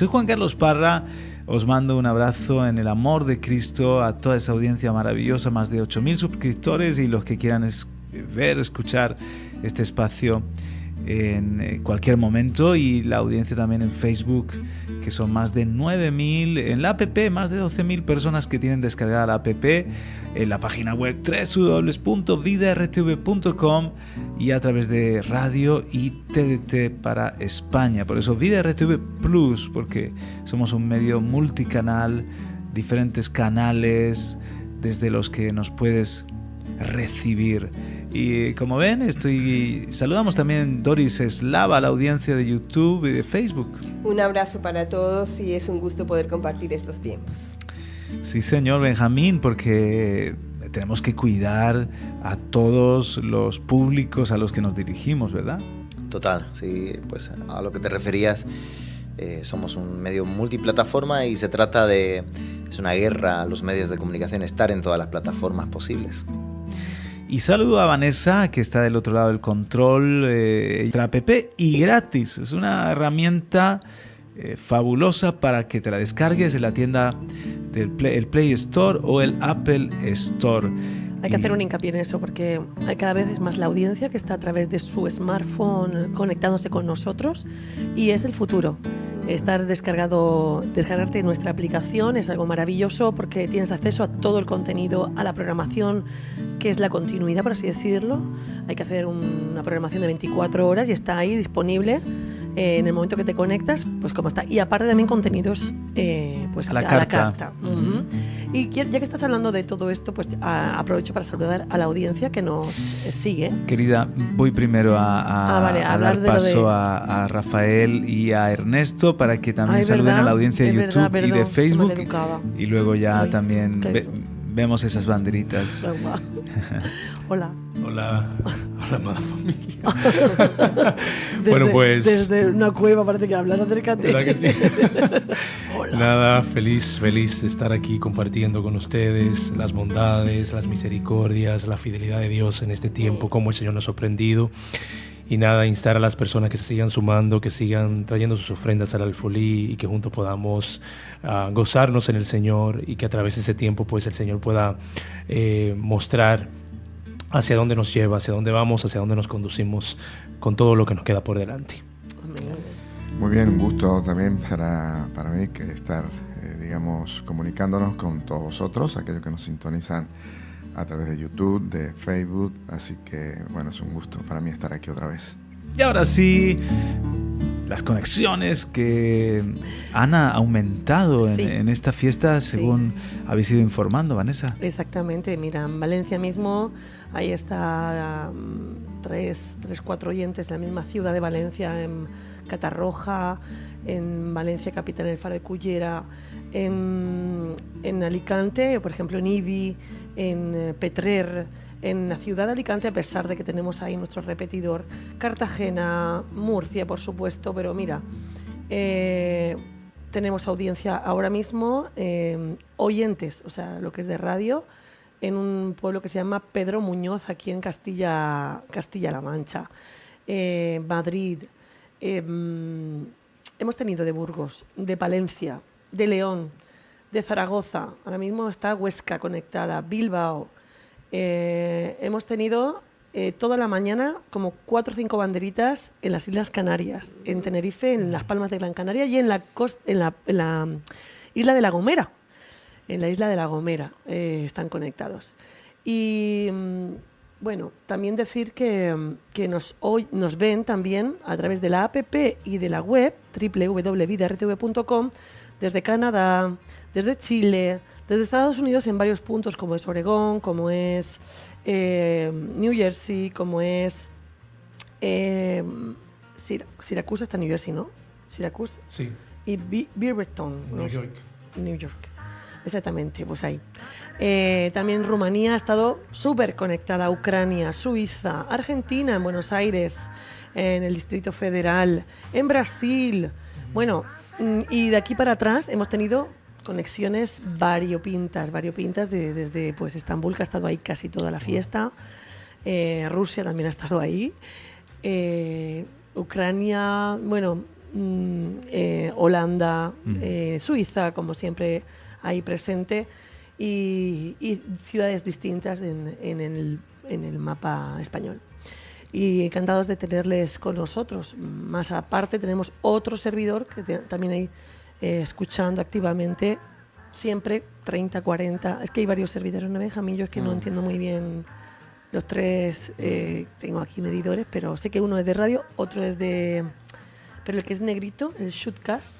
Soy Juan Carlos Parra, os mando un abrazo en el amor de Cristo a toda esa audiencia maravillosa, más de 8.000 suscriptores y los que quieran escuchar este espacio en cualquier momento, y la audiencia también en Facebook, que son más de 9.000, en la app más de 12.000 personas que tienen descargada la app, en la página web www.vidartv.com y a través de radio y TDT para España. Por eso Vida RTV Plus, porque somos un medio multicanal, diferentes canales desde los que nos puedes recibir. Y como ven, saludamos también Doris Eslava, a la audiencia de YouTube y de Facebook. Un abrazo para todos y es un gusto poder compartir estos tiempos. Sí, señor Benjamín, porque tenemos que cuidar a todos los públicos a los que nos dirigimos, ¿verdad? Total, sí, pues a lo que te referías, somos un medio multiplataforma y se trata es una guerra a los medios de comunicación, estar en todas las plataformas posibles. Y saludo a Vanessa, que está del otro lado del control, la app y gratis. Es una herramienta fabulosa para que te la descargues en la tienda del Play Store o el Apple Store. Hay que hacer un hincapié en eso, porque cada vez es más la audiencia que está a través de su smartphone conectándose con nosotros, y es el futuro. Descargarte nuestra aplicación es algo maravilloso, porque tienes acceso a todo el contenido, a la programación, que es la continuidad, por así decirlo. Hay que hacer una programación de 24 horas y está ahí disponible en el momento que te conectas, pues como está. Y aparte también contenidos pues a la carta. Uh-huh. Y ya que estás hablando de todo esto, pues aprovecho para saludar a la audiencia que nos sigue. Querida, voy primero a dar paso a Rafael y a Ernesto para que también saluden a la audiencia de YouTube y de Facebook, y luego ya también vemos esas banderitas. Hola. Hola, amada familia. Bueno, pues desde una cueva parece que hablas, acércate. ¿Verdad que sí? Hola. Nada, feliz de estar aquí compartiendo con ustedes las bondades, las misericordias, la fidelidad de Dios en este tiempo, cómo el Señor nos ha sorprendido. Y nada, instar a las personas que se sigan sumando, que sigan trayendo sus ofrendas al alfolí, y que juntos podamos gozarnos en el Señor, y que a través de ese tiempo pues el Señor pueda mostrar hacia dónde nos lleva, hacia dónde vamos, hacia dónde nos conducimos con todo lo que nos queda por delante. Muy bien, un gusto también para mí que estar, comunicándonos con todos vosotros, aquellos que nos sintonizan a través de YouTube, de Facebook, así que bueno, es un gusto para mí estar aquí otra vez. Y ahora sí, las conexiones que han aumentado en esta fiesta, según habéis ido informando, Vanessa. Exactamente, mira, en Valencia mismo, ahí está 4 oyentes en la misma ciudad de Valencia, en Catarroja, en Valencia capital, en el Faro de Cullera, en Alicante, por ejemplo en Ibi, en Petrer, en la ciudad de Alicante, a pesar de que tenemos ahí nuestro repetidor, Cartagena, Murcia, por supuesto, pero mira, tenemos audiencia ahora mismo, oyentes, o sea, lo que es de radio, en un pueblo que se llama Pedro Muñoz, aquí en Castilla-La Mancha, Madrid, hemos tenido de Burgos, de Palencia, de León, de Zaragoza, ahora mismo está Huesca conectada, Bilbao. Hemos tenido toda la mañana como 4 o 5 banderitas en las Islas Canarias, en Tenerife, en las Palmas de Gran Canaria y en la isla de La Gomera. En la isla de La Gomera están conectados. Y bueno, también decir que nos ven también a través de la app y de la web www.vidartv.com desde Canadá, desde Chile, desde Estados Unidos en varios puntos, como es Oregón, como es New Jersey, como es Syracuse, está New Jersey, ¿no? Syracuse. Sí. Y Beaverton. New York. Exactamente, pues ahí. También Rumanía ha estado súper conectada, Ucrania, Suiza, Argentina, en Buenos Aires, en el Distrito Federal, en Brasil. Bueno, y de aquí para atrás hemos tenido conexiones variopintas desde pues Estambul, que ha estado ahí casi toda la fiesta, Rusia también ha estado ahí, Ucrania, bueno, Holanda, Suiza, como siempre ahí presente, y ciudades distintas en el mapa español. Y encantados de tenerles con nosotros. Más aparte tenemos otro servidor que también hay escuchando activamente, siempre 30, 40, es que hay varios servidores, ¿no, Benjamín? Yo es que no entiendo muy bien los tres, tengo aquí medidores, pero sé que uno es de radio, otro es de... Pero el que es negrito, el Shootcast.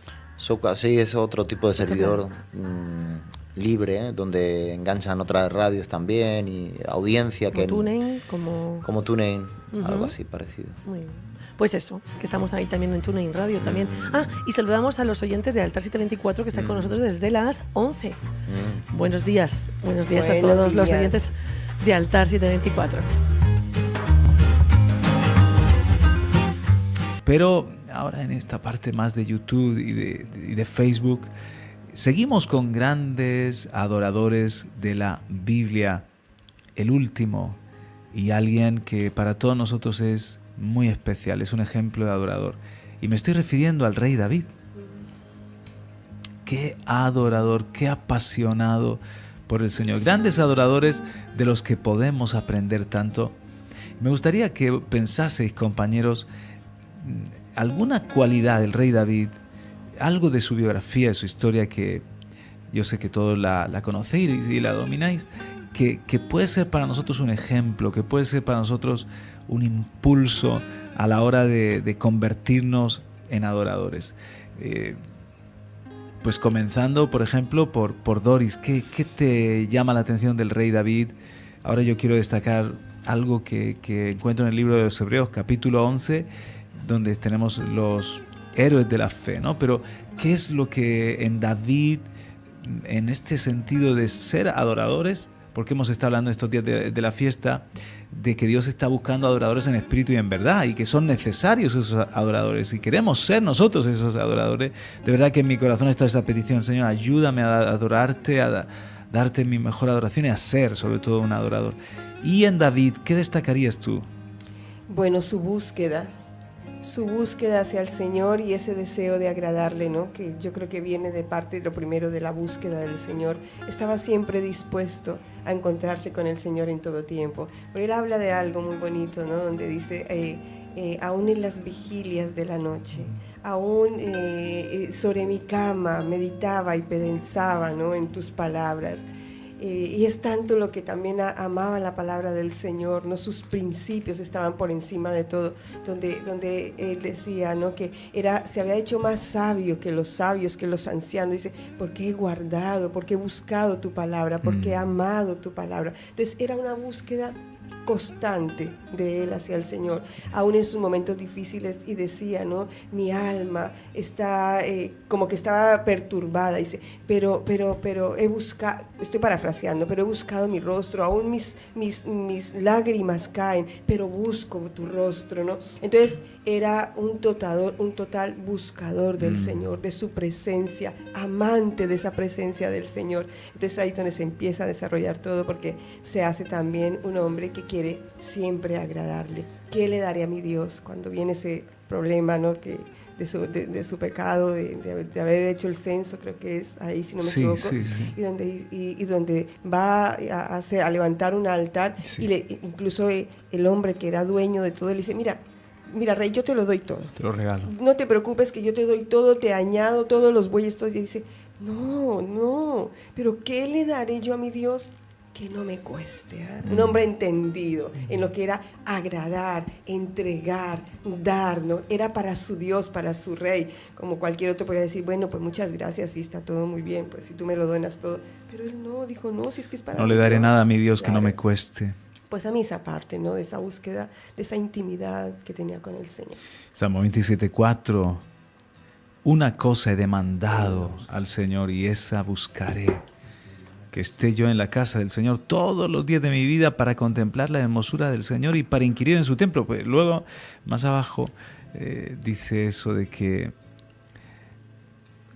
Sí, es otro tipo de servidor libre, donde enganchan otras radios también y audiencia. Como TuneIn, como TuneIn, algo así parecido. Muy bien. Pues eso, que estamos ahí también en TuneIn Radio también. Y saludamos a los oyentes de Altar 724 que están con nosotros desde las 11. Buenos días a todos los oyentes de Altar 724. Pero ahora en esta parte más de YouTube y de Facebook, seguimos con grandes adoradores de la Biblia. El último, y alguien que para todos nosotros es muy especial, es un ejemplo de adorador. Y me estoy refiriendo al rey David. Qué adorador, qué apasionado por el Señor. Grandes adoradores de los que podemos aprender tanto. Me gustaría que pensaseis, compañeros, alguna cualidad del rey David, algo de su biografía, de su historia, que yo sé que todos la conocéis y la domináis, que puede ser para nosotros un ejemplo, que puede ser para nosotros un impulso a la hora de convertirnos en adoradores. Pues comenzando, por ejemplo, por Doris. ¿Qué te llama la atención del rey David? Ahora yo quiero destacar algo que encuentro en el libro de los Hebreos, capítulo 11, donde tenemos los héroes de la fe, ¿no? Pero, ¿qué es lo que en David, en este sentido de ser adoradores? Porque hemos estado hablando estos días de la fiesta, de que Dios está buscando adoradores en espíritu y en verdad, y que son necesarios esos adoradores, y queremos ser nosotros esos adoradores. De verdad que en mi corazón está esa petición: Señor, ayúdame a adorarte, a darte mi mejor adoración y a ser sobre todo un adorador. Y en David, ¿qué destacarías tú? Bueno, su búsqueda hacia el Señor y ese deseo de agradarle, ¿no? Que yo creo que viene de parte, lo primero, de la búsqueda del Señor. Estaba siempre dispuesto a encontrarse con el Señor en todo tiempo. Pero él habla de algo muy bonito, ¿no? Donde dice, aún en las vigilias de la noche, aún sobre mi cama meditaba y pensaba, ¿no? En tus palabras. Y es tanto lo que también amaba la palabra del Señor, ¿no? Sus principios estaban por encima de todo, donde él decía, ¿no? Que se había hecho más sabio que los sabios, que los ancianos. Dice, porque he guardado, porque he buscado tu palabra, porque he amado tu palabra. Entonces era una búsqueda constante de él hacia el Señor, aún en sus momentos difíciles, y decía, ¿no? Mi alma está como que estaba perturbada, dice, pero he buscado, estoy parafraseando, pero he buscado mi rostro, aún mis lágrimas caen, pero busco tu rostro, ¿no? Entonces era un total buscador del Señor, de su presencia, amante de esa presencia del Señor. Entonces ahí es donde se empieza a desarrollar todo, porque se hace también un hombre que quiere siempre agradarle. ¿Qué le daré a mi Dios cuando viene ese problema, ¿no? Que de su pecado, de haber hecho el censo, creo que es ahí, si no me equivoco, sí. Y donde va a levantar un altar, incluso el hombre que era dueño de todo, le dice, mira, rey, yo te lo doy todo. Te lo regalo. No te preocupes, que yo te doy todo, te añado todos los bueyes, todo. Y dice, no, pero ¿qué le daré yo a mi Dios que no me cueste? Un hombre entendido en lo que era agradar, entregar, dar, ¿no? Era para su Dios, para su rey. Como cualquier otro podía decir, bueno, pues muchas gracias, sí, está todo muy bien, pues si tú me lo donas todo. Pero él no, dijo, no, si es que es para no le daré Dios, nada a mi Dios, claro, que no me cueste. Pues a mí esa parte, ¿no? De esa búsqueda, de esa intimidad que tenía con el Señor. Salmo 27:4. Una cosa he demandado al Señor y esa buscaré, que esté yo en la casa del Señor todos los días de mi vida para contemplar la hermosura del Señor y para inquirir en su templo. Pues luego, más abajo, dice eso de que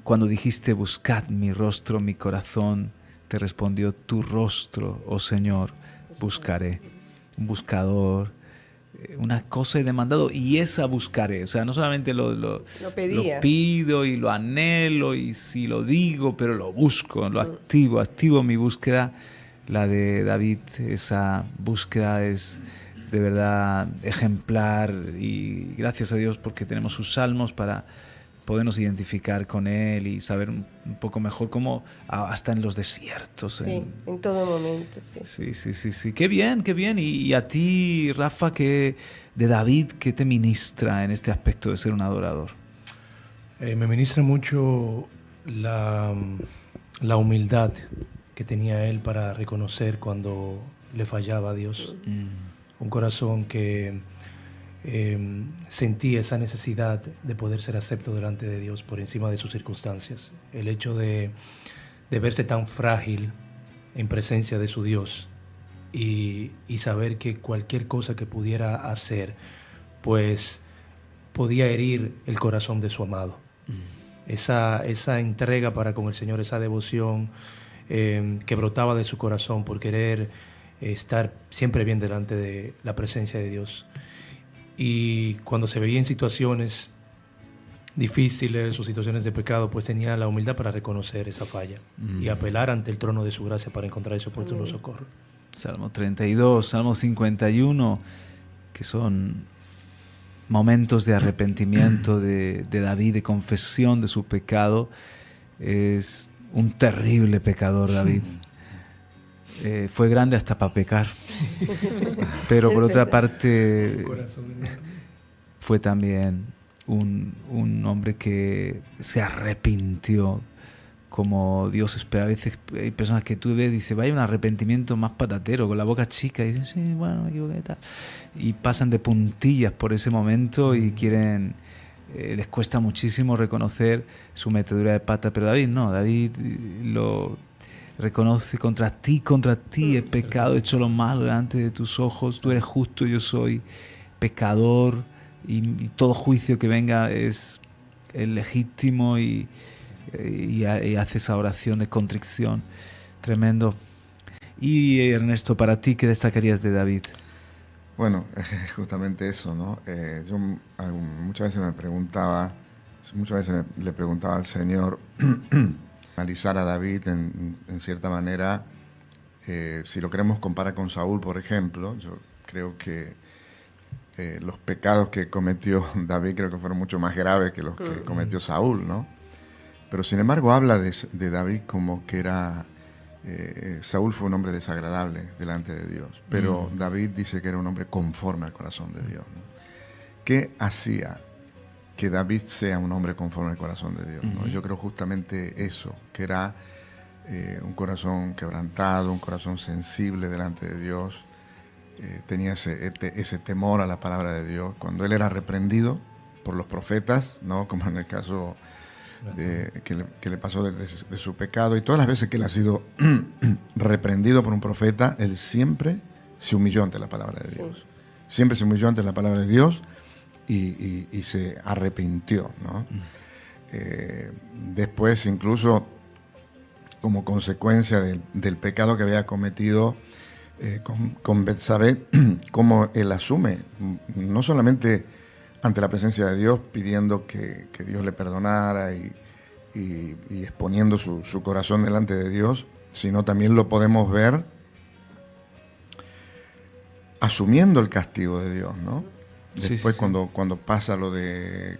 cuando dijiste buscad mi rostro, mi corazón te respondió tu rostro, oh Señor, buscaré. Un buscador, una cosa he demandado y esa buscaré. O sea, no solamente lo pido y lo anhelo y si lo digo, pero lo busco, lo activo mi búsqueda. La de David, esa búsqueda es de verdad ejemplar y gracias a Dios porque tenemos sus salmos para podernos identificar con él y saber un poco mejor cómo hasta en los desiertos. Sí, en todo momento, sí. Sí. Qué bien. Y a ti, Rafa, de David, ¿qué te ministra en este aspecto de ser un adorador? Me ministra mucho la humildad que tenía él para reconocer cuando le fallaba a Dios. Un corazón que sentía esa necesidad de poder ser acepto delante de Dios por encima de sus circunstancias. El hecho de verse tan frágil en presencia de su Dios y saber que cualquier cosa que pudiera hacer, pues podía herir el corazón de su amado. Esa entrega para con el Señor, esa devoción que brotaba de su corazón por querer estar siempre bien delante de la presencia de Dios. Y cuando se veía en situaciones difíciles o situaciones de pecado, pues tenía la humildad para reconocer esa falla y apelar ante el trono de su gracia para encontrar ese oportuno socorro. Salmo 32, Salmo 51, que son momentos de arrepentimiento de David, de confesión de su pecado. Es un terrible pecador, David. Fue grande hasta para pecar. Pero por otra parte, fue también un hombre que se arrepintió como Dios espera. A veces hay personas que tú ves y dices, vaya un arrepentimiento más patatero, con la boca chica, y dicen, sí, bueno, me equivoqué y tal. Y pasan de puntillas por ese momento y quieren... les cuesta muchísimo reconocer su metedura de pata, pero David no, David lo reconoce: contra ti he pecado, he hecho lo malo delante de tus ojos, tú eres justo, yo soy pecador, y todo juicio que venga es el legítimo, y hace esa oración de contrición. Tremendo. Y Ernesto, para ti, ¿qué destacarías de David? Bueno, justamente eso, ¿no? Yo muchas veces le preguntaba al Señor analizar a David en cierta manera. Si lo queremos comparar con Saúl, por ejemplo, yo creo que los pecados que cometió David creo que fueron mucho más graves que los que cometió Saúl, ¿no? Pero sin embargo habla de David como que era... Saúl fue un hombre desagradable delante de Dios, pero David dice que era un hombre conforme al corazón de Dios, ¿no? ¿Qué hacía que David sea un hombre conforme al corazón de Dios, ¿no? Yo creo justamente eso, que era un corazón quebrantado, un corazón sensible delante de Dios, tenía ese temor a la palabra de Dios. Cuando él era reprendido por los profetas, ¿no? Como en el caso que le pasó de su pecado, y todas las veces que él ha sido reprendido por un profeta, él siempre se humilló ante la palabra de Dios. Siempre se humilló ante la palabra de Dios y se arrepintió, ¿no? Después, incluso como consecuencia del pecado que había cometido con Betsabé, como él asume, no solamente ante la presencia de Dios, pidiendo que Dios le perdonara y exponiendo su corazón delante de Dios, sino también lo podemos ver asumiendo el castigo de Dios, ¿no? Después, cuando pasa lo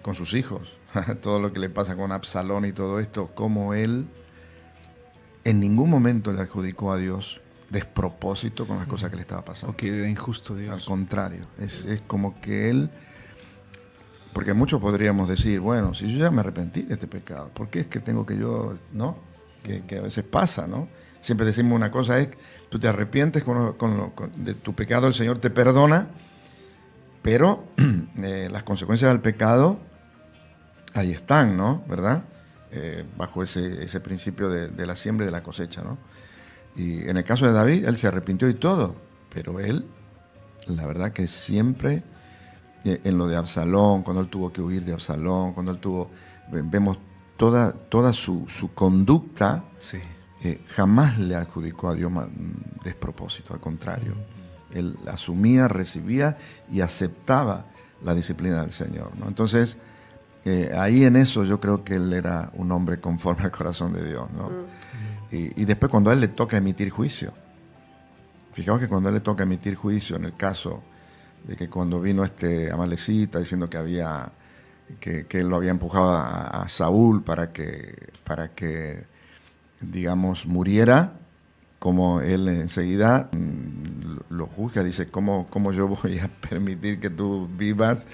con sus hijos, todo lo que le pasa con Absalón y todo esto, como él en ningún momento le adjudicó a Dios despropósito con las cosas que le estaba pasando. O que era injusto Dios. Al contrario, es como que él... Porque muchos podríamos decir, bueno, si yo ya me arrepentí de este pecado, ¿por qué es que tengo que yo, no? Que a veces pasa, ¿no? Siempre decimos una cosa, es tú te arrepientes de tu pecado, el Señor te perdona, pero las consecuencias del pecado ahí están, ¿no? ¿Verdad? Bajo ese principio de la siembra y de la cosecha, ¿no? Y en el caso de David, él se arrepintió y todo, pero él, la verdad que siempre... En lo de Absalón, cuando él tuvo que huir de Absalón, cuando él vemos toda su conducta, jamás le adjudicó a Dios despropósito, al contrario. Él asumía, recibía y aceptaba la disciplina del Señor, ¿no? Entonces, ahí en eso yo creo que él era un hombre conforme al corazón de Dios, ¿no? Y después cuando a él le toca emitir juicio, fijaos que cuando a él le toca emitir juicio, en el caso de que cuando vino este amalecita diciendo que él lo había empujado a Saúl para que digamos, muriera, como él enseguida lo juzga, dice, ¿cómo yo voy a permitir que tú vivas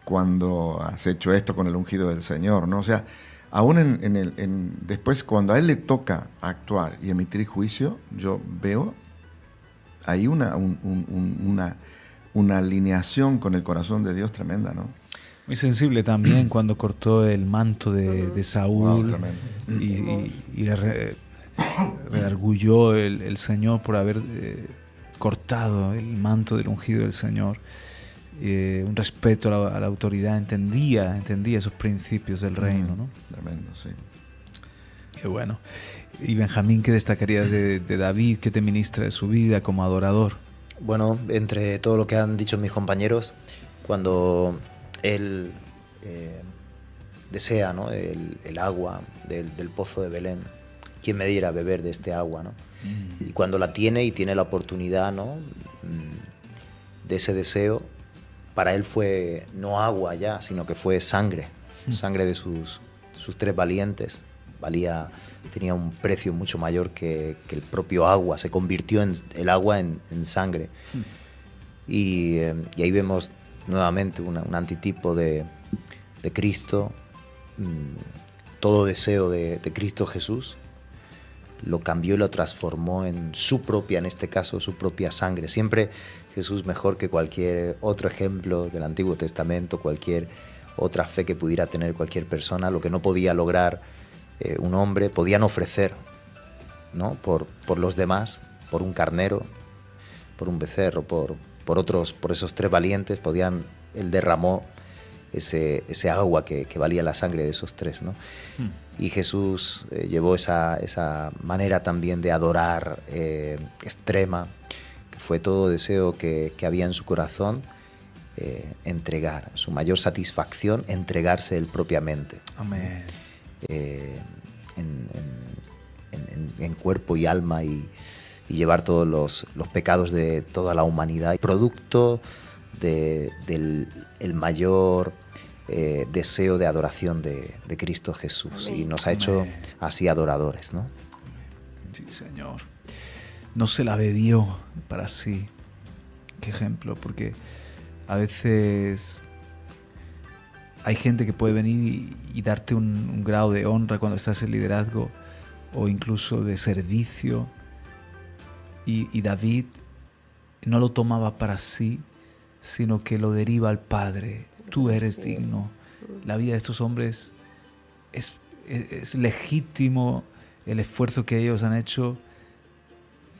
cuando has hecho esto con el ungido del Señor, ¿no? O sea, aún después, cuando a él le toca actuar y emitir juicio, yo veo ahí una alineación con el corazón de Dios tremenda, ¿no? Muy sensible también cuando cortó el manto de Saúl. Wow, y le redargulló el Señor por haber cortado el manto del ungido del Señor. Un respeto a la autoridad, entendía esos principios del reino, ¿no? Tremendo, sí. Qué bueno. Y Benjamín, ¿qué destacarías de David? ¿Qué te ministra de su vida como adorador? Bueno, entre todo lo que han dicho mis compañeros, cuando él desea, ¿no?, el agua del pozo de Belén, ¿quién me diera a beber de este agua, ¿no? Y cuando la tiene y tiene la oportunidad, ¿no?, de ese deseo, para él fue no agua ya, sino que fue sangre de sus 3 valientes. Tenía un precio mucho mayor que el propio agua, se convirtió el agua en sangre. Y ahí vemos nuevamente un antitipo de Cristo. Todo deseo de Cristo Jesús lo cambió y lo transformó en su propia, en este caso, su propia sangre. Siempre Jesús mejor que cualquier otro ejemplo del Antiguo Testamento, cualquier otra fe que pudiera tener cualquier persona. Lo que no podía lograr un hombre, podían ofrecer, ¿no?, por los demás, por un carnero, por un becerro, por esos 3 valientes, él derramó ese agua que valía la sangre de esos 3, ¿no? Y Jesús llevó esa manera también de adorar extrema, que fue todo deseo que había en su corazón, entregar, su mayor satisfacción, entregarse él propiamente. Amén. En cuerpo y alma y llevar todos los pecados de toda la humanidad, producto del mayor deseo de adoración de Cristo Jesús. Amén. Y nos ha hecho así adoradores, ¿no? Sí, Señor. No se la bebió para sí. Qué ejemplo, porque a veces hay gente que puede venir y darte un grado de honra cuando estás en liderazgo o incluso de servicio. Y David no lo tomaba para sí, sino que lo deriva al Padre. Tú eres digno. La vida de estos hombres es legítimo, el esfuerzo que ellos han hecho.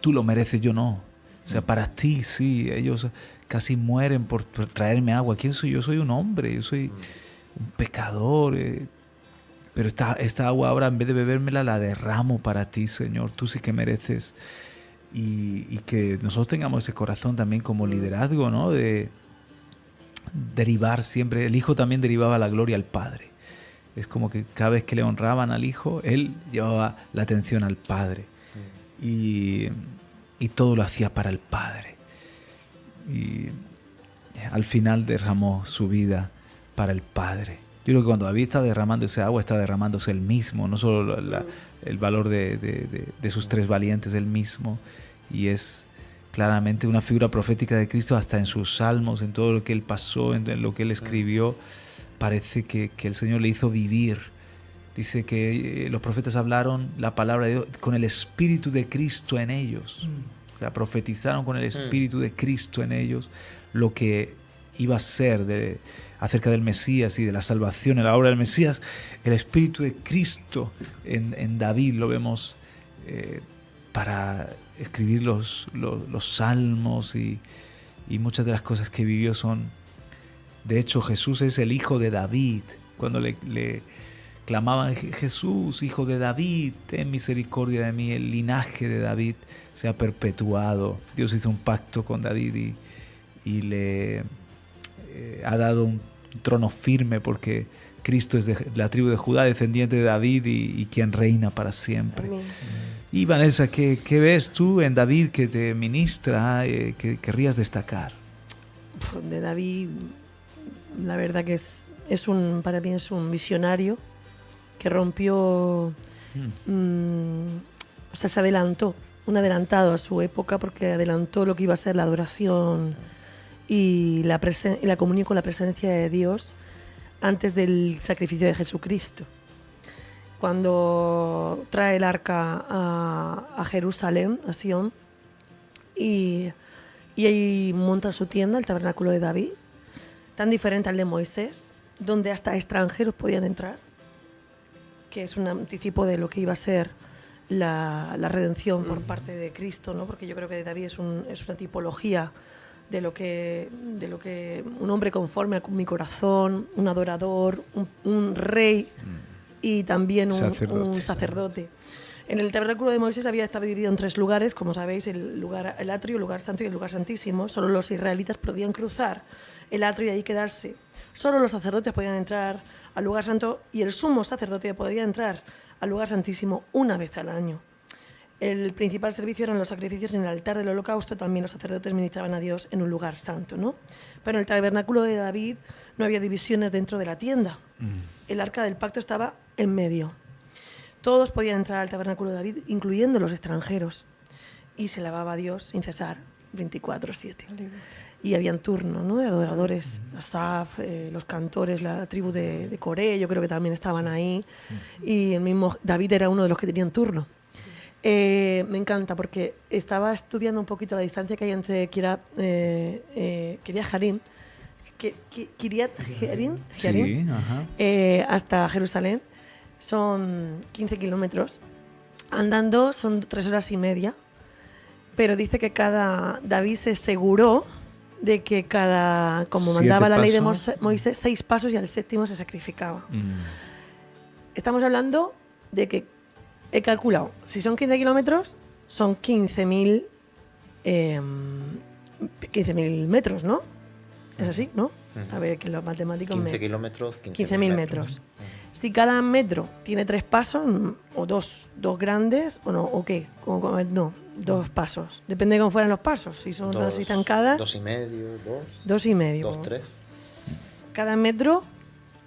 Tú lo mereces, yo no. O sea, para ti sí, ellos casi mueren por traerme agua. ¿Quién soy yo? Soy un hombre, yo soy un pecador. Pero esta agua ahora, en vez de bebérmela, la derramo para ti, Señor. Tú sí que mereces. Y que nosotros tengamos ese corazón también como liderazgo, ¿no? De derivar siempre. El Hijo también derivaba la gloria al Padre. Es como que cada vez que le honraban al Hijo, Él llevaba la atención al Padre. Y todo lo hacía para el Padre. Y al final derramó su vida para el Padre. Yo creo que cuando David está derramando ese agua, está derramándose él mismo, no solo el valor de sus 3 valientes, él mismo. Y es claramente una figura profética de Cristo hasta en sus salmos, en todo lo que él pasó, en lo que él escribió. Parece que el Señor le hizo vivir. Dice que los profetas hablaron la palabra de Dios con el Espíritu de Cristo en ellos. O sea, profetizaron con el Espíritu de Cristo en ellos lo que iba a ser acerca del Mesías y de la salvación en la obra del Mesías. El Espíritu de Cristo en David lo vemos para escribir los salmos y muchas de las cosas que vivió son... De hecho, Jesús es el hijo de David. Cuando clamaban: Jesús, hijo de David, ten misericordia de mí. El linaje de David se ha perpetuado. Dios hizo un pacto con David y le ha dado un trono firme, porque Cristo es de la tribu de Judá, descendiente de David y quien reina para siempre. Amén. Y Vanessa, ¿qué ves tú en David que te ministra, que querrías destacar? De David, la verdad que para mí es un visionario que rompió, o sea, se adelantó, un adelantado a su época, porque adelantó lo que iba a ser la adoración y la comunión con la presencia de Dios antes del sacrificio de Jesucristo. Cuando trae el arca a Jerusalén, a Sion, y ahí monta su tienda, el tabernáculo de David, tan diferente al de Moisés, donde hasta extranjeros podían entrar, que es un anticipo de lo que iba a ser la redención por parte de Cristo, ¿no? Porque yo creo que David es una tipología de lo que un hombre conforme a mi corazón, un adorador, un rey y también un sacerdote. En el tabernáculo de Moisés estaba dividido en 3 lugares, como sabéis, el atrio, el lugar santo y el lugar santísimo. Solo los israelitas podían cruzar el atrio y ahí quedarse. Solo los sacerdotes podían entrar al lugar santo y el sumo sacerdote podía entrar al lugar santísimo una vez al año. El principal servicio eran los sacrificios en el altar del holocausto. También los sacerdotes ministraban a Dios en un lugar santo, ¿no? Pero en el tabernáculo de David no había divisiones dentro de la tienda. El arca del pacto estaba en medio. Todos podían entrar al tabernáculo de David, incluyendo los extranjeros. Y se alababa a Dios sin cesar, 24/7. Y habían turno, ¿no?, de adoradores. Asaf, los cantores, la tribu de Coré, yo creo que también estaban ahí. Y el mismo David era uno de los que tenían turno. Me encanta porque estaba estudiando un poquito la distancia que hay entre Kiriat Jearim, hasta Jerusalén. Son 15 kilómetros. Andando son 3 horas y media. Pero dice que David se aseguró de que como mandaba la ley de Moisés, 6 pasos y al 7º se sacrificaba. Estamos hablando de que he calculado, si son 15 kilómetros, son 15.000 metros, ¿no? Es así, ¿no? A ver, que los matemáticos 15 kilómetros, 15.000 metros. Si cada metro tiene 3 pasos, o dos grandes, o no, o qué, no, 2 pasos. Depende de cómo fueran los pasos. Si son así zancadas. 2,5, 2 y medio. 2, 3. Cada metro,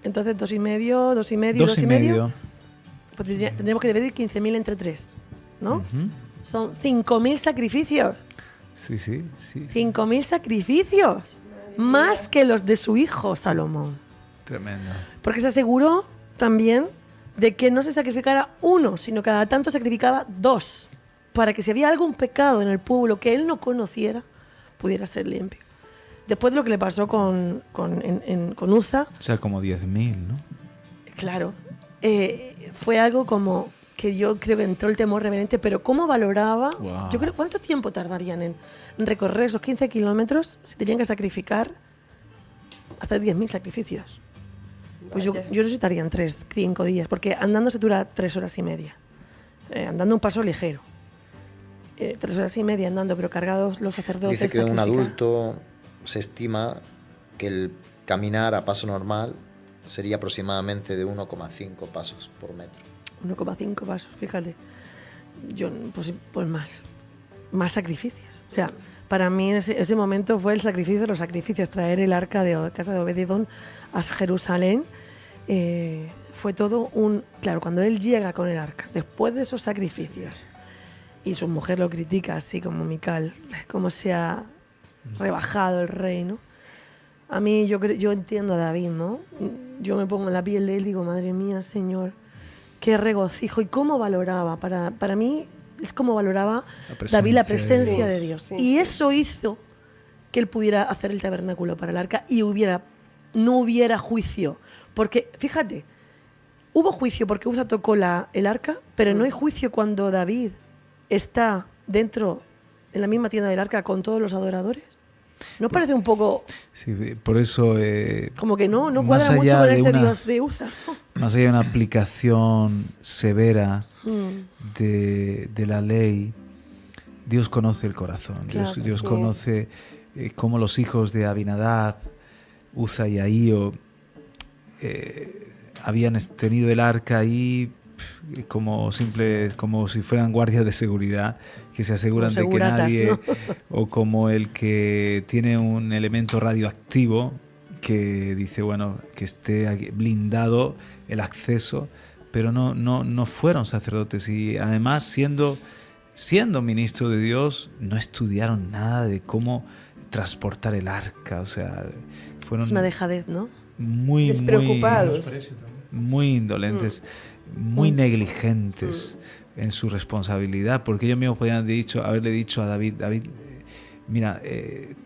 entonces 2,5, 2,5. Pues tendríamos que dividir 15.000 entre 3, ¿no? Son 5.000 sacrificios. Sí. 5.000 sacrificios. Más que los de su hijo Salomón. Tremendo. Porque se aseguró también de que no se sacrificara uno, sino cada tanto sacrificaba 2, para que si había algún pecado en el pueblo que él no conociera, pudiera ser limpio. Después de lo que le pasó con Uza. O sea, como 10.000, ¿no? Claro. Fue algo como que yo creo que entró el temor reverente, pero cómo valoraba. Wow. Yo creo, ¿cuánto tiempo tardarían en recorrer esos 15 kilómetros si tenían que sacrificar, hacer 10.000 sacrificios? Pues yo necesitaría 3, 5 días, porque andando se dura 3 horas y media. Andando un paso ligero. 3 horas y media andando, pero cargados los sacerdotes. Dice que un adulto se estima que el caminar a paso normal sería aproximadamente de 1,5 pasos por metro. 1,5 pasos, fíjate. Yo, pues más sacrificios. O sea, para mí ese momento fue el sacrificio de los sacrificios. Traer el arca de casa de Obed-Edom a Jerusalén fue todo Claro, cuando él llega con el arca, después de esos sacrificios, y su mujer lo critica así como Mical, cómo se ha rebajado el rey, ¿no? A mí, yo entiendo a David, ¿no? Yo me pongo en la piel de él y digo, madre mía, Señor, qué regocijo. Y cómo valoraba, para mí es como valoraba David la presencia de Dios. Y eso hizo que él pudiera hacer el tabernáculo para el arca y no hubiera juicio. Porque, fíjate, hubo juicio porque Uza tocó el arca, pero no hay juicio cuando David está dentro, en la misma tienda del arca, con todos los adoradores. ¿No parece un poco...? Sí, por eso... como que no cuadra mucho con ese Dios de Uza, ¿no? más allá de una aplicación severa de la ley, Dios conoce el corazón. Claro, Dios conoce cómo los hijos de Abinadab, Uza y Ahío habían tenido el arca ahí como si fueran guardias de seguridad que se aseguran de que nadie, ¿no? O como el que tiene un elemento radioactivo que dice, bueno, que esté blindado el acceso, pero no fueron sacerdotes, y además siendo ministros de Dios no estudiaron nada de cómo transportar el arca. O sea, fueron es una dejadez, ¿no? Muy despreocupados, muy indolentes, muy negligentes en su responsabilidad, porque ellos mismos podían haberle dicho a David, mira,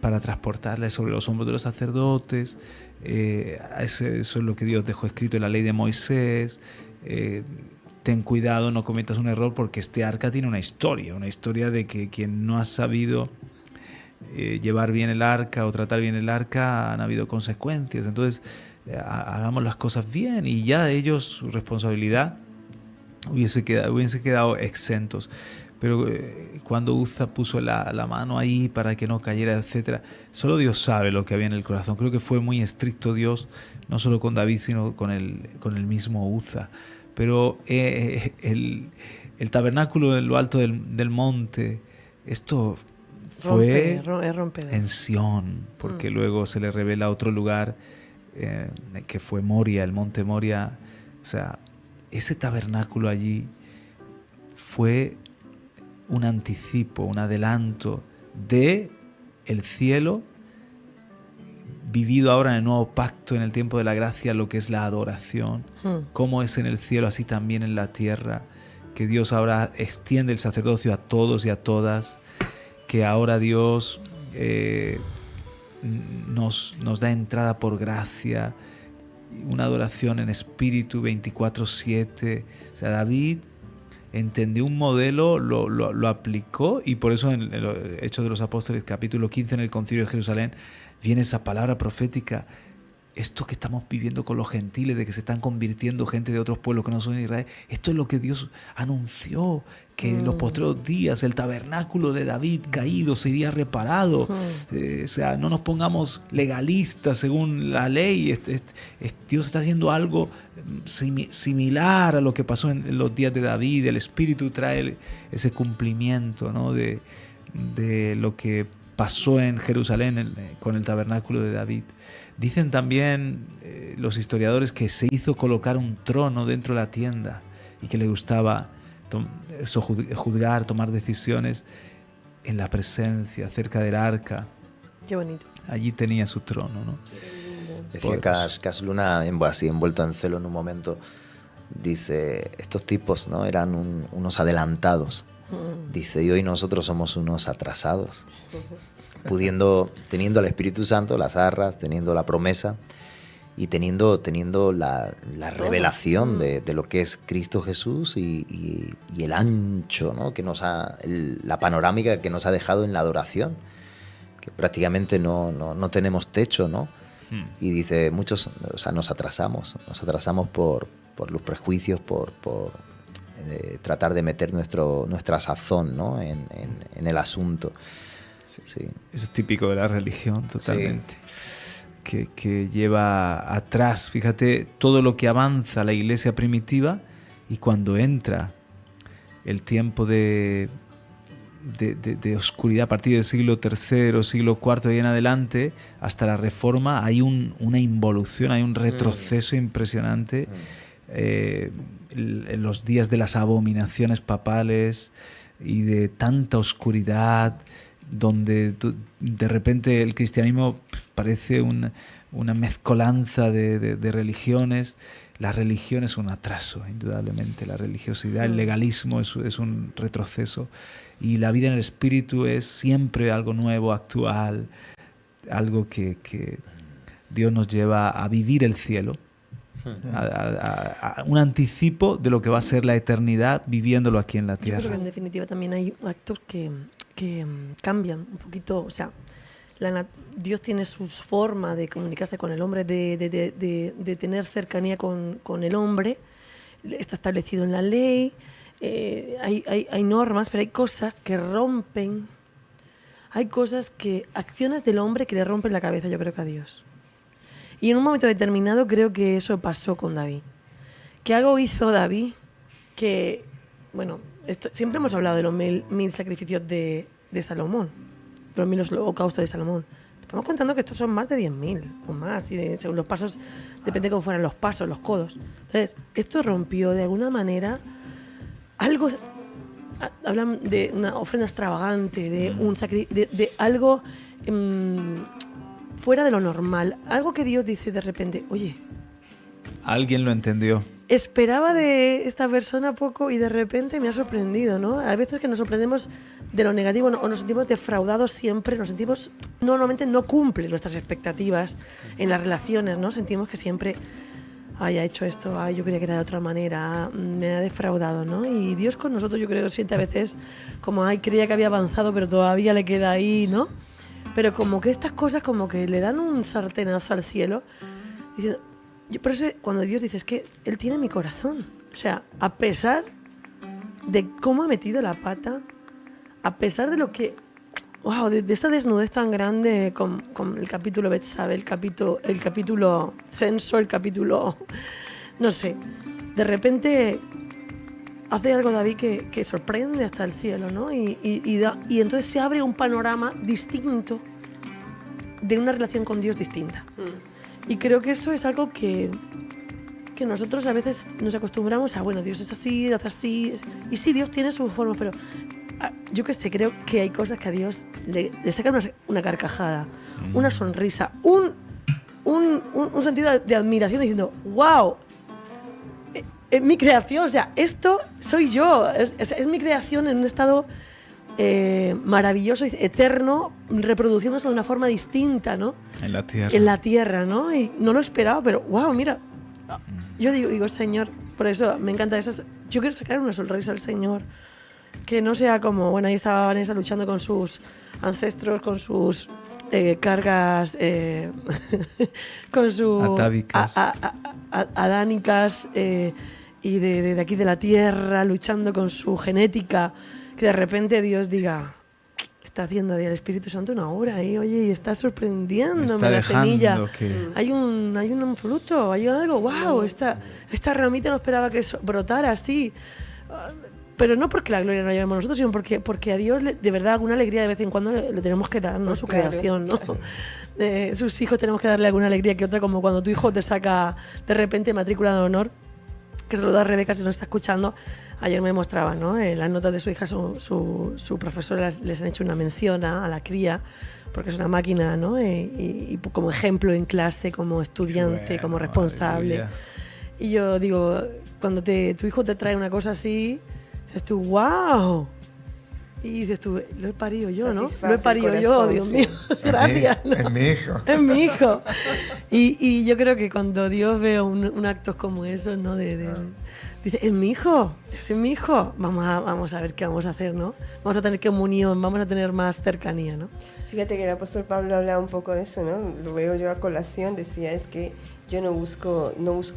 para transportarla sobre los hombros de los sacerdotes, eso es lo que Dios dejó escrito en la ley de Moisés, ten cuidado, no cometas un error, porque este arca tiene una historia de que quien no ha sabido llevar bien el arca o tratar bien el arca, han habido consecuencias. Entonces hagamos las cosas bien, y ya ellos, su responsabilidad hubiesen quedado exentos. Pero cuando Uza puso la mano ahí para que no cayera, etcétera, solo Dios sabe lo que había en el corazón. Creo que fue muy estricto Dios, no solo con David, sino con el mismo Uza. Pero el tabernáculo en lo alto del monte, esto fue en Sión, porque luego se le revela otro lugar que fue Moria, el monte Moria. O sea, ese tabernáculo allí fue un anticipo, un adelanto de el cielo vivido ahora en el nuevo pacto, en el tiempo de la gracia, lo que es la adoración. Como es en el cielo, así también en la tierra, que Dios ahora extiende el sacerdocio a todos y a todas, que ahora Dios nos da entrada por gracia, una adoración en espíritu 24/7. O sea, David entendió un modelo, lo aplicó, y por eso en el Hechos de los Apóstoles, capítulo 15, en el Concilio de Jerusalén, viene esa palabra profética. Esto que estamos viviendo con los gentiles, de que se están convirtiendo gente de otros pueblos que no son de Israel, esto es lo que Dios anunció, que en los postreros días el tabernáculo de David caído sería reparado. O sea, no nos pongamos legalistas según la ley. Dios está haciendo algo similar a lo que pasó en los días de David. El Espíritu trae ese cumplimiento, ¿no? de lo que pasó en Jerusalén con el tabernáculo de David. Dicen también los historiadores que se hizo colocar un trono dentro de la tienda y que le gustaba juzgar, tomar decisiones en la presencia, cerca del arca. Qué bonito. Allí tenía su trono, ¿no? Decía Cas Luna, así envuelto en celo en un momento, dice, estos tipos, ¿no?, eran unos adelantados. Dice, y hoy nosotros somos unos atrasados. Teniendo al Espíritu Santo, las arras, teniendo la promesa y teniendo la revelación de lo que es Cristo Jesús y el ancho, ¿no?, que la panorámica que nos ha dejado en la adoración, que prácticamente no tenemos techo, ¿no? Y dice, muchos, o sea, nos atrasamos por los prejuicios, por tratar de meter nuestra sazón, ¿no?, en el asunto. Sí. Eso es típico de la religión, totalmente. Sí. Que lleva atrás, fíjate, todo lo que avanza la iglesia primitiva, y cuando entra el tiempo de oscuridad a partir del siglo III, siglo IV y en adelante, hasta la Reforma, hay una involución, hay un retroceso impresionante. En los días de las abominaciones papales y de tanta oscuridad, donde de repente el cristianismo parece una mezcolanza de religiones. La religión es un atraso, indudablemente. La religiosidad, el legalismo es un retroceso, y la vida en el espíritu es siempre algo nuevo, actual, algo que Dios nos lleva a vivir el cielo, a un anticipo de lo que va a ser la eternidad viviéndolo aquí en la tierra. Yo creo que en definitiva también hay actos que cambian un poquito, o sea, Dios tiene su forma de comunicarse con el hombre, de tener cercanía con el hombre. Está establecido en la ley, hay normas, pero hay cosas que rompen, acciones del hombre que le rompen la cabeza, yo creo que a Dios. Y en un momento determinado creo que eso pasó con David. Que algo hizo David que, bueno, siempre hemos hablado de los mil sacrificios de Salomón, los 1000 holocaustos de Salomón. Estamos contando que estos son más de 10.000 o más, y según los pasos, depende de cómo fueran los pasos, los codos. Entonces, esto rompió de alguna manera algo. Hablan de una ofrenda extravagante, de algo fuera de lo normal, algo que Dios dice de repente, oye, alguien lo entendió. Esperaba de esta persona poco y de repente me ha sorprendido, ¿no? Hay veces que nos sorprendemos de lo negativo o nos sentimos defraudados siempre, normalmente no cumple nuestras expectativas en las relaciones, ¿no? Sentimos que siempre, ay, ha hecho esto, ay, yo creía que era de otra manera, me ha defraudado, ¿no? Y Dios con nosotros yo creo que siente a veces como, ay, creía que había avanzado pero todavía le queda ahí, ¿no? Pero como que estas cosas como que le dan un sartenazo al cielo, diciendo, por eso cuando Dios dice, es que Él tiene mi corazón. O sea, a pesar de cómo ha metido la pata, a pesar de lo que... ¡Wow! De esa desnudez tan grande con el capítulo Betsabe, el capítulo censo, el capítulo... No sé. De repente hace algo David que sorprende hasta el cielo, ¿no? Y entonces se abre un panorama distinto de una relación con Dios distinta. Y creo que eso es algo que nosotros a veces nos acostumbramos a, bueno, Dios es así, hace así. Y sí, Dios tiene su forma, pero yo qué sé, creo que hay cosas que a Dios le sacan una carcajada, una sonrisa, un sentido de admiración diciendo, wow, es mi creación, o sea, esto soy yo, es mi creación en un estado maravilloso y eterno, reproduciéndose de una forma distinta, ¿no? En la tierra. En la tierra, ¿no? Y no lo esperaba, pero wow, mira. Yo digo, Señor, por eso me encanta esas. Yo quiero sacar una sonrisa al Señor. Que no sea como, bueno, ahí estaba Vanessa luchando con sus ancestros, con sus cargas, con sus atávicas, adánicas, y de aquí de la tierra, luchando con su genética. Que de repente Dios diga, está haciendo del Espíritu Santo una obra ahí, oye, y está sorprendiéndome la semilla. Hay un fruto, hay algo, wow, esta ramita no esperaba que brotara así. Pero no porque la gloria no la llevemos nosotros, sino porque a Dios de verdad alguna alegría de vez en cuando le tenemos que dar, ¿no? Pues su creación, ¿no? Sus hijos tenemos que darle alguna alegría que otra, como cuando tu hijo te saca de repente matrícula de honor, que se lo da a Rebeca si nos está escuchando. Ayer me mostraba, ¿no? Las notas de su hija, su profesora les han hecho una mención a la cría, porque es una máquina, ¿no? Y como ejemplo en clase, como estudiante, bueno, como responsable. Aleluya. Y yo digo, cuando tu hijo te trae una cosa así, dices tú, wow. Y dices tú, lo he parido yo, ¿no? Lo he parido yo, Dios mío. Gracias. Es mi hijo. Es mi hijo. Y yo creo que cuando Dios ve un acto como eso, ¿no? Dice, es mi hijo. Vamos a ver qué vamos a hacer, ¿no? Vamos a tener comunión, vamos a tener más cercanía, ¿no? Fíjate que el apóstol Pablo hablaba un poco de eso, ¿no? Lo veo yo a colación, decía, es que yo no busco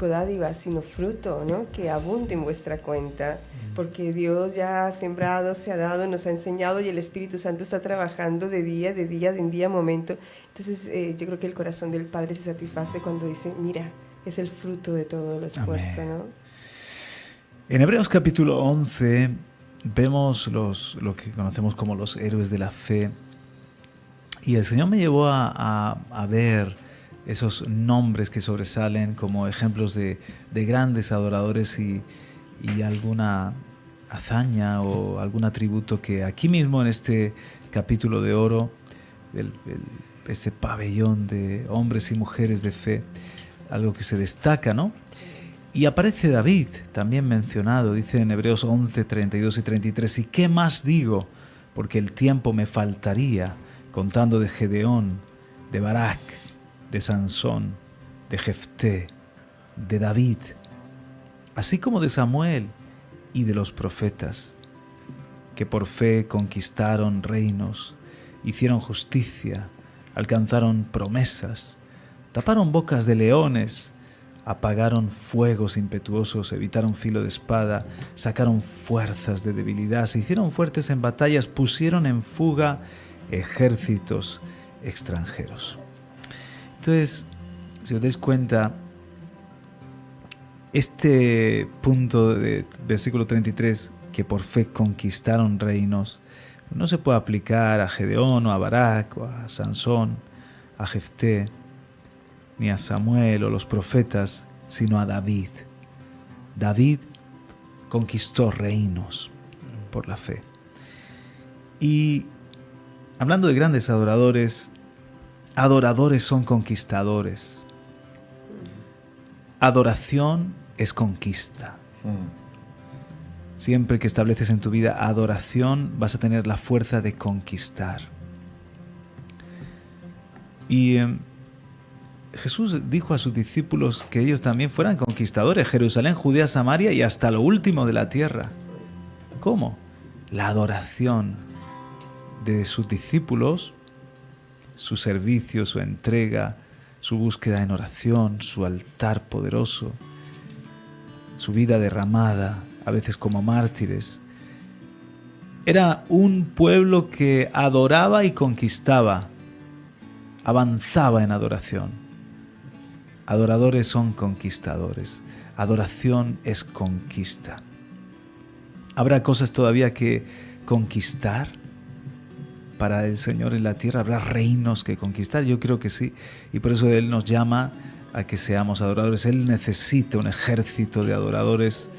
dádivas, sino fruto, ¿no? Que abunde en vuestra cuenta, porque Dios ya ha sembrado, se ha dado, nos ha enseñado y el Espíritu Santo está trabajando de día, momento. Entonces yo creo que el corazón del Padre se satisface cuando dice, mira, es el fruto de todo el esfuerzo, ¿no? En Hebreos capítulo 11 vemos lo que conocemos como los héroes de la fe, y el Señor me llevó a ver esos nombres que sobresalen como ejemplos de grandes adoradores y alguna hazaña o algún atributo que aquí mismo en este capítulo de oro, ese pabellón de hombres y mujeres de fe, algo que se destaca, ¿no? Y aparece David, también mencionado, dice en Hebreos 11, 32 y 33, ¿y qué más digo? Porque el tiempo me faltaría, contando de Gedeón, de Barak, de Sansón, de Jefté, de David, así como de Samuel y de los profetas, que por fe conquistaron reinos, hicieron justicia, alcanzaron promesas, taparon bocas de leones, apagaron fuegos impetuosos, evitaron filo de espada, sacaron fuerzas de debilidad, se hicieron fuertes en batallas, pusieron en fuga ejércitos extranjeros. Entonces, si os dais cuenta, este punto de versículo 33, que por fe conquistaron reinos, no se puede aplicar a Gedeón o a Barak o a Sansón, a Jefté, ni a Samuel o los profetas, sino a David. David conquistó reinos por la fe. Y hablando de grandes adoradores, adoradores son conquistadores. Adoración es conquista. Siempre que estableces en tu vida adoración, vas a tener la fuerza de conquistar. Y Jesús dijo a sus discípulos que ellos también fueran conquistadores, Jerusalén, Judea, Samaria y hasta lo último de la tierra. ¿Cómo? La adoración de sus discípulos, su servicio, su entrega, su búsqueda en oración, su altar poderoso, su vida derramada, a veces como mártires. Era un pueblo que adoraba y conquistaba, avanzaba en adoración. Adoradores son conquistadores. Adoración es conquista. ¿Habrá cosas todavía que conquistar para el Señor en la tierra? ¿Habrá reinos que conquistar? Yo creo que sí. Y por eso Él nos llama a que seamos adoradores. Él necesita un ejército de adoradores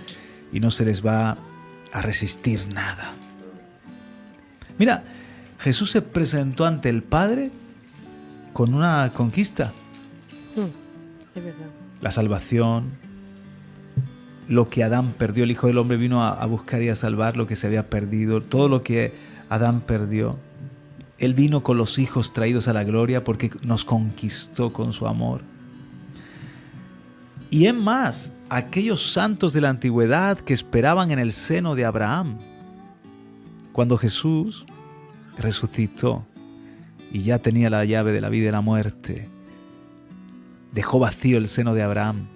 y no se les va a resistir nada. Mira, Jesús se presentó ante el Padre con una conquista. Es verdad. La salvación, lo que Adán perdió. El Hijo del Hombre vino a buscar y a salvar lo que se había perdido. Todo lo que Adán perdió. Él vino con los hijos traídos a la gloria porque nos conquistó con su amor. Y es más, aquellos santos de la antigüedad que esperaban en el seno de Abraham. Cuando Jesús resucitó y ya tenía la llave de la vida y la muerte, dejó vacío el seno de Abraham,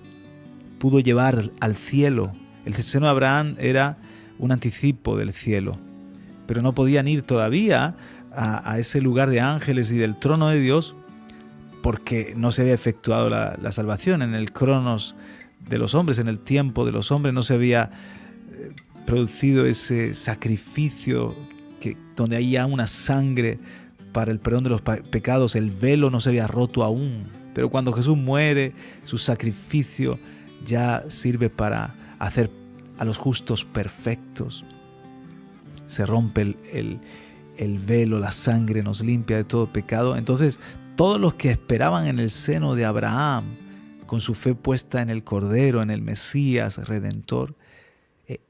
pudo llevar al cielo. El seno de Abraham era un anticipo del cielo, pero no podían ir todavía a ese lugar de ángeles y del trono de Dios porque no se había efectuado la salvación en el cronos de los hombres, en el tiempo de los hombres no se había producido ese sacrificio donde había una sangre para el perdón de los pecados. El velo no se había roto aún, pero cuando Jesús muere, su sacrificio ya sirve para hacer a los justos perfectos. Se rompe el velo, la sangre nos limpia de todo pecado. Entonces todos los que esperaban en el seno de Abraham, con su fe puesta en el Cordero, en el Mesías Redentor,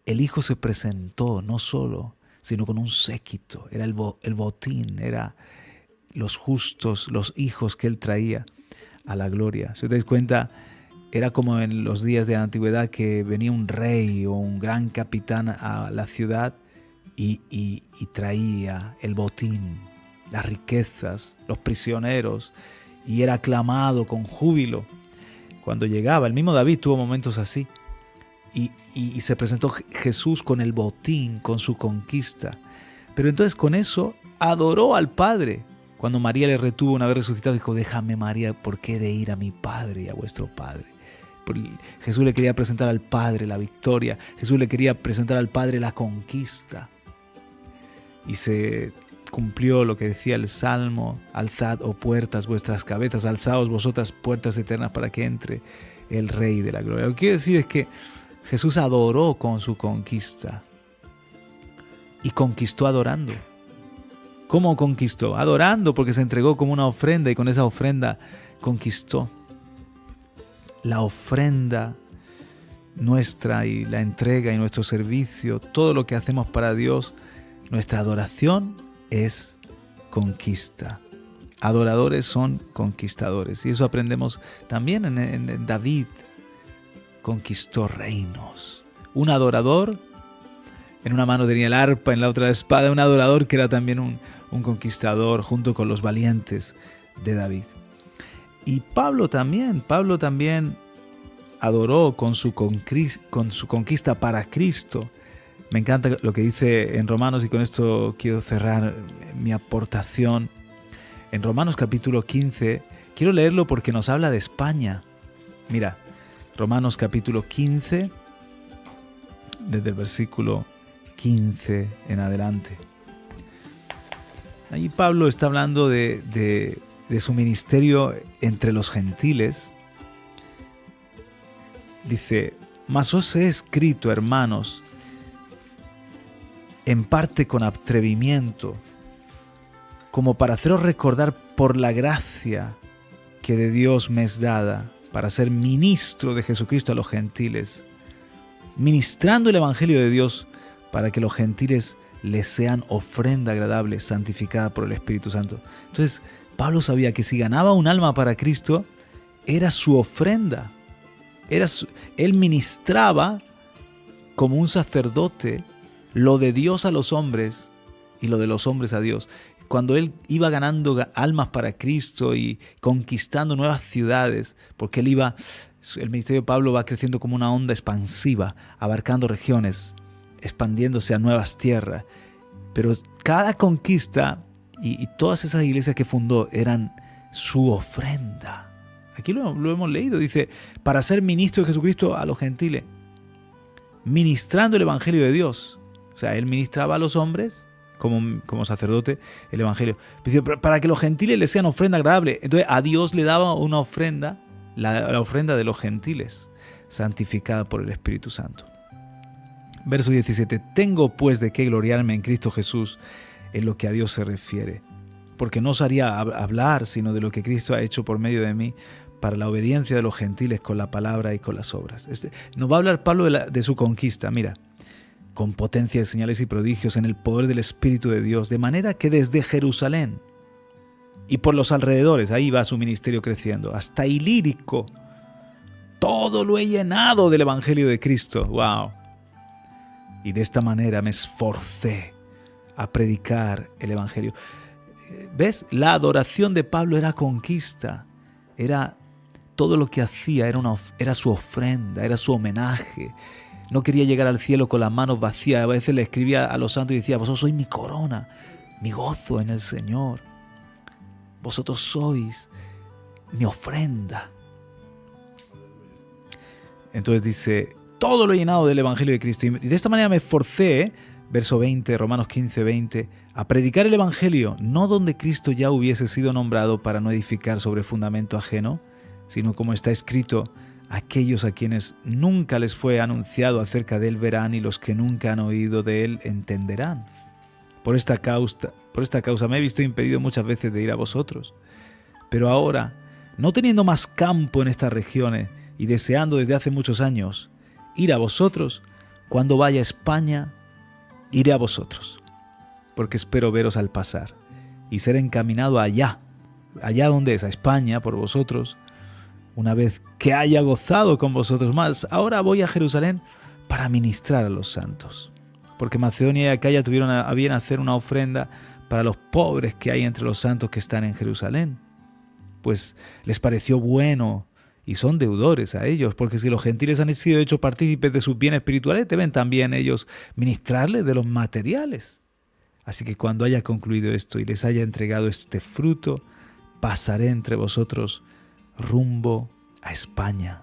el Hijo se presentó no solo, sino con un séquito. Era el botín, era los justos, los hijos que Él traía a la gloria. Si os dais cuenta, era como en los días de la antigüedad que venía un rey o un gran capitán a la ciudad y traía el botín, las riquezas, los prisioneros, y era aclamado con júbilo cuando llegaba. El mismo David tuvo momentos así, y se presentó Jesús con el botín, con su conquista. Pero entonces con eso adoró al Padre. Cuando María le retuvo una vez resucitado, dijo: déjame, María, ¿por qué he de ir a mi Padre y a vuestro Padre? Jesús le quería presentar al Padre la victoria. Jesús le quería presentar al Padre la conquista. Y se cumplió lo que decía el Salmo: alzad, oh puertas, vuestras cabezas, alzaos vosotras puertas eternas para que entre el Rey de la gloria. Lo que quiero decir es que Jesús adoró con su conquista y conquistó adorando. ¿Cómo conquistó? Adorando, porque se entregó como una ofrenda y con esa ofrenda conquistó. La ofrenda nuestra y la entrega y nuestro servicio, todo lo que hacemos para Dios, nuestra adoración es conquista. Adoradores son conquistadores. Y eso aprendemos también en David. Conquistó reinos. Un adorador, en una mano tenía el arpa, en la otra la espada. Un adorador que era también un conquistador junto con los valientes de David. Y Pablo también adoró con su conquista para Cristo. Me encanta lo que dice en Romanos, y con esto quiero cerrar mi aportación. En Romanos capítulo 15, quiero leerlo porque nos habla de España. Mira, Romanos capítulo 15, desde el versículo 15 en adelante. Ahí Pablo está hablando de su ministerio entre los gentiles. Dice: mas os he escrito, hermanos, en parte con atrevimiento, como para haceros recordar por la gracia que de Dios me es dada, para ser ministro de Jesucristo a los gentiles, ministrando el Evangelio de Dios, para que los gentiles les sean ofrenda agradable, santificada por el Espíritu Santo. Entonces, Pablo sabía que si ganaba un alma para Cristo, era su ofrenda. Él ministraba como un sacerdote lo de Dios a los hombres y lo de los hombres a Dios. Cuando él iba ganando almas para Cristo y conquistando nuevas ciudades, porque el ministerio de Pablo va creciendo como una onda expansiva, abarcando regiones, expandiéndose a nuevas tierras. Pero cada conquista y todas esas iglesias que fundó eran su ofrenda. Aquí lo hemos leído, dice, para ser ministro de Jesucristo a los gentiles, ministrando el Evangelio de Dios. O sea, él ministraba a los hombres como sacerdote el Evangelio, para que los gentiles le sean ofrenda agradable. Entonces a Dios le daba una ofrenda, la ofrenda de los gentiles, santificada por el Espíritu Santo. Verso 17: tengo pues de qué gloriarme en Cristo Jesús en lo que a Dios se refiere, porque no os haría hablar sino de lo que Cristo ha hecho por medio de mí, para la obediencia de los gentiles con la palabra y con las obras. Nos va a hablar Pablo de su conquista, mira, con potencia de señales y prodigios en el poder del Espíritu de Dios, de manera que desde Jerusalén y por los alrededores, ahí va su ministerio creciendo, hasta Ilírico, todo lo he llenado del Evangelio de Cristo. ¡Wow! Y de esta manera me esforcé a predicar el Evangelio. ¿Ves? La adoración de Pablo era conquista, era todo lo que hacía, era su ofrenda, era su homenaje. No quería llegar al cielo con las manos vacías. A veces le escribía a los santos y decía: vosotros sois mi corona, mi gozo en el Señor. Vosotros sois mi ofrenda. Entonces dice: todo lo he llenado del Evangelio de Cristo. Y de esta manera me esforcé, verso 20, Romanos 15, 20, a predicar el Evangelio, no donde Cristo ya hubiese sido nombrado, para no edificar sobre fundamento ajeno, sino como está escrito: aquellos a quienes nunca les fue anunciado acerca de él verán, y los que nunca han oído de él entenderán. Por esta causa me he visto impedido muchas veces de ir a vosotros. Pero ahora, no teniendo más campo en estas regiones y deseando desde hace muchos años ir a vosotros, cuando vaya a España, iré a vosotros, porque espero veros al pasar y ser encaminado allá donde es, a España, por vosotros, una vez que haya gozado con vosotros más. Ahora voy a Jerusalén para ministrar a los santos, porque Macedonia y Acaya tuvieron a bien hacer una ofrenda para los pobres que hay entre los santos que están en Jerusalén, pues les pareció bueno y son deudores a ellos, porque si los gentiles han sido hechos partícipes de sus bienes espirituales, deben también ellos ministrarles de los materiales. Así que cuando haya concluido esto y les haya entregado este fruto, pasaré entre vosotros rumbo a España.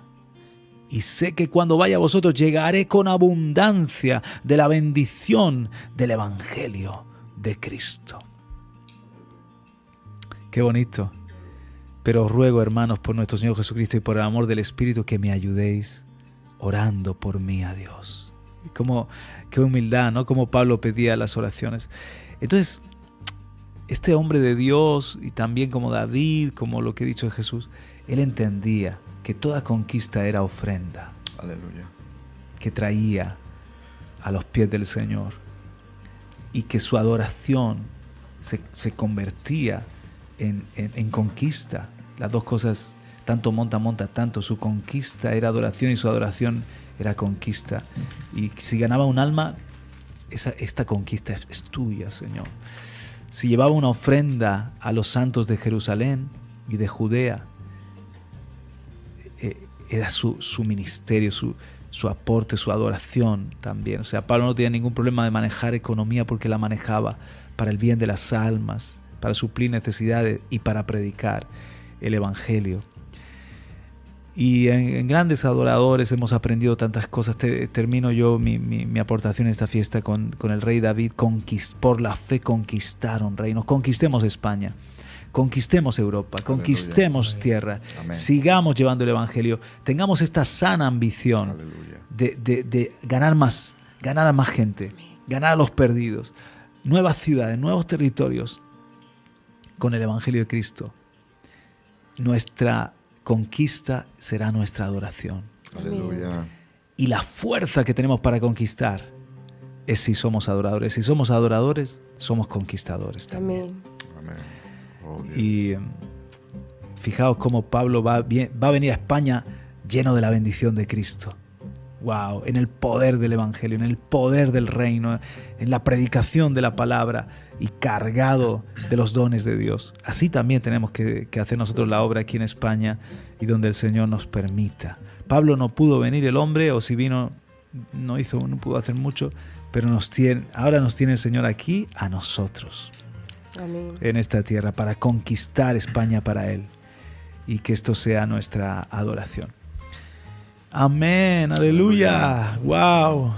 Y sé que cuando vaya a vosotros llegaré con abundancia de la bendición del Evangelio de Cristo. Qué bonito. Pero os ruego, hermanos, por nuestro Señor Jesucristo y por el amor del Espíritu, que me ayudéis orando por mí a Dios. Qué humildad, ¿no? Como Pablo pedía las oraciones. Entonces, este hombre de Dios, y también como David, como lo que he dicho de Jesús, él entendía que toda conquista era ofrenda. Aleluya. Que traía a los pies del Señor, y que su adoración se convertía en conquista. Las dos cosas, tanto monta, tanto. Su conquista era adoración y su adoración era conquista. Y si ganaba un alma, esta conquista es tuya, Señor. si llevaba una ofrenda a los santos de Jerusalén y de Judea, era su ministerio, su aporte, su adoración también. O sea, Pablo no tenía ningún problema de manejar economía porque la manejaba para el bien de las almas, para suplir necesidades y para predicar el Evangelio. Y en Grandes Adoradores hemos aprendido tantas cosas. Termino yo mi aportación en esta fiesta con el rey David. Por la fe conquistaron reinos. Conquistemos España, conquistemos Europa, conquistemos tierra. Amén. Sigamos llevando el Evangelio. Tengamos esta sana ambición de ganar más, ganar a más gente, ganar a los perdidos, nuevas ciudades, nuevos territorios con el Evangelio de Cristo. Nuestra conquista será nuestra adoración. Aleluya. Y la fuerza que tenemos para conquistar es si somos adoradores. Si somos adoradores, somos conquistadores también. Amén. Amén. Oh, Dios. Y fijaos cómo Pablo va a venir a España lleno de la bendición de Cristo. Wow, en el poder del Evangelio, en el poder del reino, en la predicación de la palabra y cargado de los dones de Dios. Así también tenemos que hacer nosotros la obra aquí en España y donde el Señor nos permita. Pablo no pudo venir, el hombre, o si vino, no pudo hacer mucho, pero ahora nos tiene el Señor aquí a nosotros. Amén. En esta tierra para conquistar España para Él y que esto sea nuestra adoración. Amén, aleluya, wow.